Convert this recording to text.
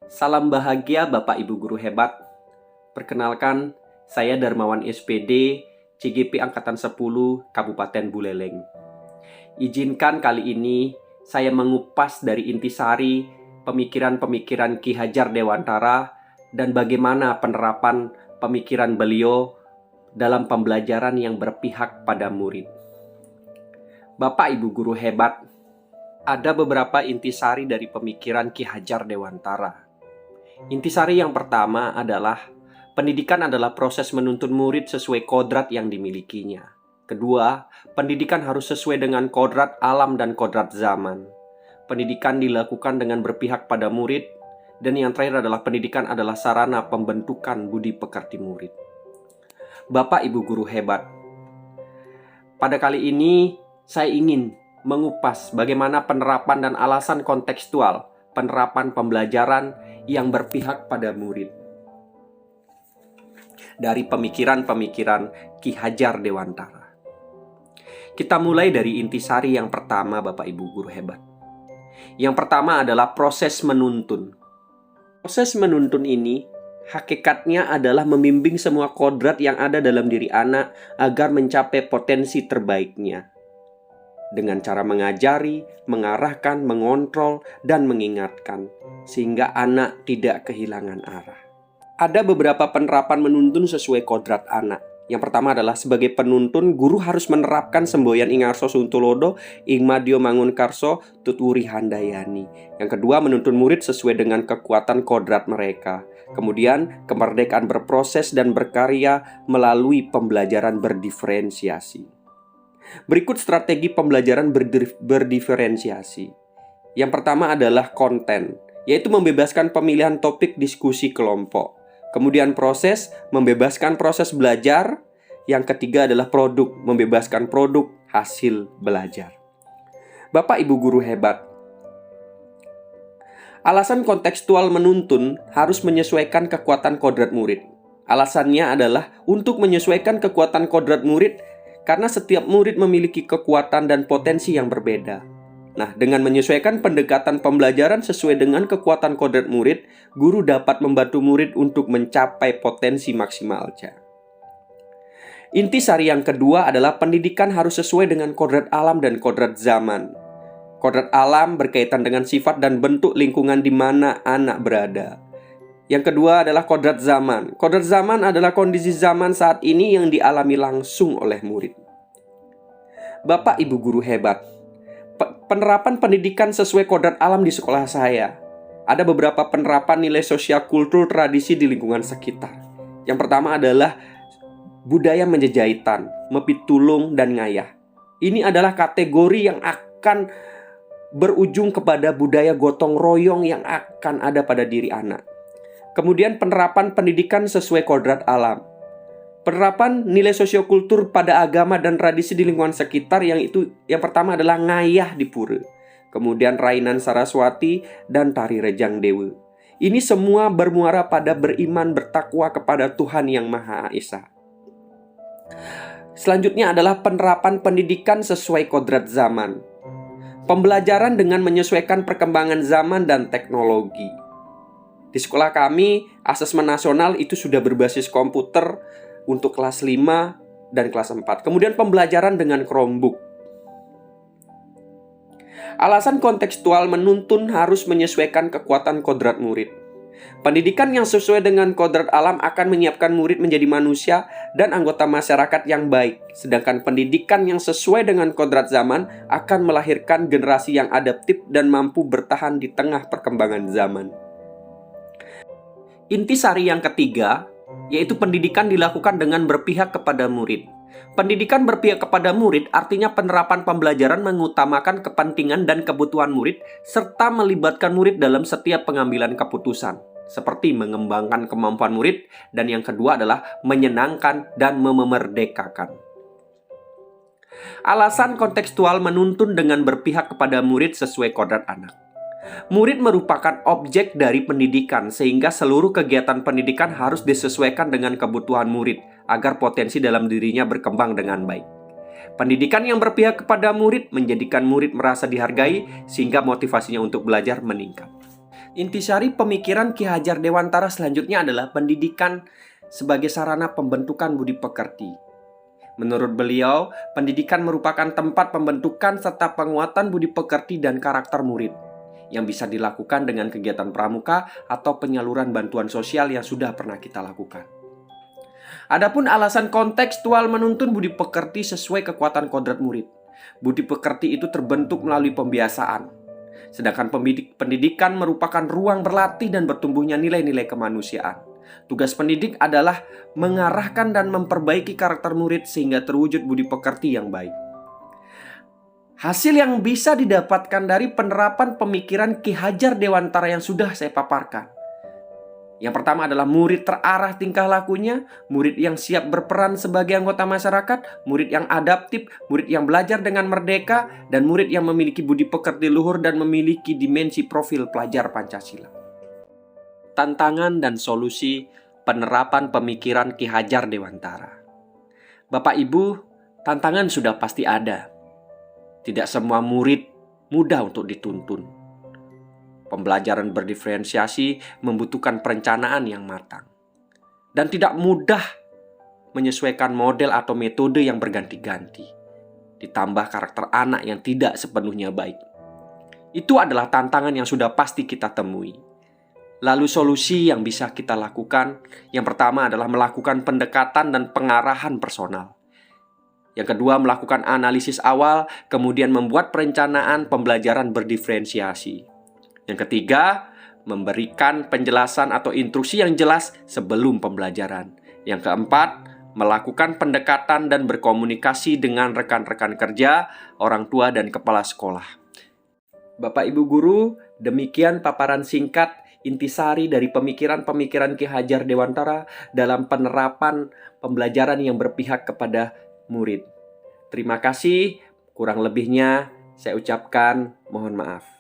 Salam bahagia Bapak Ibu Guru hebat. Perkenalkan, saya Darmawan SPD, CGP Angkatan 10, Kabupaten Buleleng. Izinkan kali ini saya mengupas dari intisari pemikiran-pemikiran Ki Hajar Dewantara dan bagaimana penerapan pemikiran beliau dalam pembelajaran yang berpihak pada murid. Bapak Ibu Guru hebat, ada beberapa intisari dari pemikiran Ki Hajar Dewantara. Intisari yang pertama adalah pendidikan adalah proses menuntun murid sesuai kodrat yang dimilikinya. Kedua, pendidikan harus sesuai dengan kodrat alam dan kodrat zaman. Pendidikan dilakukan dengan berpihak pada murid. Dan yang terakhir adalah pendidikan adalah sarana pembentukan budi pekerti murid. Bapak Ibu Guru hebat, pada kali ini saya ingin mengupas bagaimana penerapan dan alasan kontekstual penerapan pembelajaran yang berpihak pada murid dari pemikiran-pemikiran Ki Hajar Dewantara. Kita mulai dari intisari yang pertama, Bapak Ibu Guru hebat. Yang pertama adalah proses menuntun. Proses menuntun ini hakikatnya adalah membimbing semua kodrat yang ada dalam diri anak agar mencapai potensi terbaiknya. Dengan cara mengajari, mengarahkan, mengontrol, dan mengingatkan, sehingga anak tidak kehilangan arah. Ada beberapa penerapan menuntun sesuai kodrat anak. Yang pertama adalah sebagai penuntun, guru harus menerapkan semboyan Ingarso Suntulodo, Ingmadio Mangunkarso, Tutwuri Handayani. Yang kedua, menuntun murid sesuai dengan kekuatan kodrat mereka. Kemudian, kemerdekaan berproses dan berkarya melalui pembelajaran berdiferensiasi. Berikut strategi pembelajaran berdiferensiasi. Yang pertama adalah konten, yaitu membebaskan pemilihan topik diskusi kelompok. Kemudian proses, membebaskan proses belajar. Yang ketiga adalah produk, membebaskan produk hasil belajar. Bapak Ibu Guru hebat, alasan kontekstual menuntun harus menyesuaikan kekuatan kodrat murid. Alasannya adalah untuk menyesuaikan kekuatan kodrat murid karena setiap murid memiliki kekuatan dan potensi yang berbeda. Nah, dengan menyesuaikan pendekatan pembelajaran sesuai dengan kekuatan kodrat murid, guru dapat membantu murid untuk mencapai potensi maksimalnya. Intisari yang kedua adalah pendidikan harus sesuai dengan kodrat alam dan kodrat zaman. Kodrat alam berkaitan dengan sifat dan bentuk lingkungan di mana anak berada. Yang kedua adalah kodrat zaman. Kodrat zaman adalah kondisi zaman saat ini yang dialami langsung oleh murid. Bapak Ibu Guru hebat, penerapan pendidikan sesuai kodrat alam di sekolah saya. Ada beberapa penerapan nilai sosial kultur tradisi di lingkungan sekitar. Yang pertama adalah budaya menjejahitan, mepitulung, dan ngayah. Ini adalah kategori yang akan berujung kepada budaya gotong royong yang akan ada pada diri anak. Kemudian penerapan pendidikan sesuai kodrat alam. Penerapan nilai sosiokultur pada agama dan tradisi di lingkungan sekitar yang pertama adalah ngayah di pura. Kemudian rainan Saraswati dan tari rejang dewa. Ini semua bermuara pada beriman bertakwa kepada Tuhan Yang Maha Esa. Selanjutnya adalah penerapan pendidikan sesuai kodrat zaman. Pembelajaran dengan menyesuaikan perkembangan zaman dan teknologi. Di sekolah kami, asesmen nasional itu sudah berbasis komputer untuk kelas 5 dan kelas 4. Kemudian pembelajaran dengan Chromebook. Alasan kontekstual menuntun harus menyesuaikan kekuatan kodrat murid. Pendidikan yang sesuai dengan kodrat alam akan menyiapkan murid menjadi manusia dan anggota masyarakat yang baik. Sedangkan pendidikan yang sesuai dengan kodrat zaman akan melahirkan generasi yang adaptif dan mampu bertahan di tengah perkembangan zaman. Intisari yang ketiga, yaitu pendidikan dilakukan dengan berpihak kepada murid. Pendidikan berpihak kepada murid artinya penerapan pembelajaran mengutamakan kepentingan dan kebutuhan murid serta melibatkan murid dalam setiap pengambilan keputusan, seperti mengembangkan kemampuan murid, dan yang kedua adalah menyenangkan dan memerdekakan. Alasan kontekstual menuntun dengan berpihak kepada murid sesuai kodrat anak. Murid merupakan objek dari pendidikan, sehingga seluruh kegiatan pendidikan harus disesuaikan dengan kebutuhan murid agar potensi dalam dirinya berkembang dengan baik. Pendidikan yang berpihak kepada murid menjadikan murid merasa dihargai sehingga motivasinya untuk belajar meningkat. Intisari pemikiran Ki Hajar Dewantara selanjutnya adalah pendidikan sebagai sarana pembentukan budi pekerti. Menurut beliau, pendidikan merupakan tempat pembentukan serta penguatan budi pekerti dan karakter murid yang bisa dilakukan dengan kegiatan pramuka atau penyaluran bantuan sosial yang sudah pernah kita lakukan. Adapun alasan kontekstual menuntun budi pekerti sesuai kekuatan kodrat murid. Budi pekerti itu terbentuk melalui pembiasaan. Sedangkan pendidikan merupakan ruang berlatih dan bertumbuhnya nilai-nilai kemanusiaan. Tugas pendidik adalah mengarahkan dan memperbaiki karakter murid sehingga terwujud budi pekerti yang baik. Hasil yang bisa didapatkan dari penerapan pemikiran Ki Hajar Dewantara yang sudah saya paparkan. Yang pertama adalah murid terarah tingkah lakunya, murid yang siap berperan sebagai anggota masyarakat, murid yang adaptif, murid yang belajar dengan merdeka, dan murid yang memiliki budi pekerti luhur dan memiliki dimensi profil pelajar Pancasila. Tantangan dan solusi penerapan pemikiran Ki Hajar Dewantara. Bapak Ibu, tantangan sudah pasti ada. Tidak semua murid mudah untuk dituntun. Pembelajaran berdiferensiasi membutuhkan perencanaan yang matang dan tidak mudah menyesuaikan model atau metode yang berganti-ganti. Ditambah karakter anak yang tidak sepenuhnya baik. Itu adalah tantangan yang sudah pasti kita temui. Lalu solusi yang bisa kita lakukan, yang pertama adalah melakukan pendekatan dan pengarahan personal. Yang kedua, melakukan analisis awal, kemudian membuat perencanaan pembelajaran berdiferensiasi. Yang ketiga, memberikan penjelasan atau instruksi yang jelas sebelum pembelajaran. Yang keempat, melakukan pendekatan dan berkomunikasi dengan rekan-rekan kerja, orang tua, dan kepala sekolah. Bapak Ibu Guru, demikian paparan singkat intisari dari pemikiran-pemikiran Ki Hajar Dewantara dalam penerapan pembelajaran yang berpihak kepada murid. Terima kasih, kurang lebihnya saya ucapkan mohon maaf.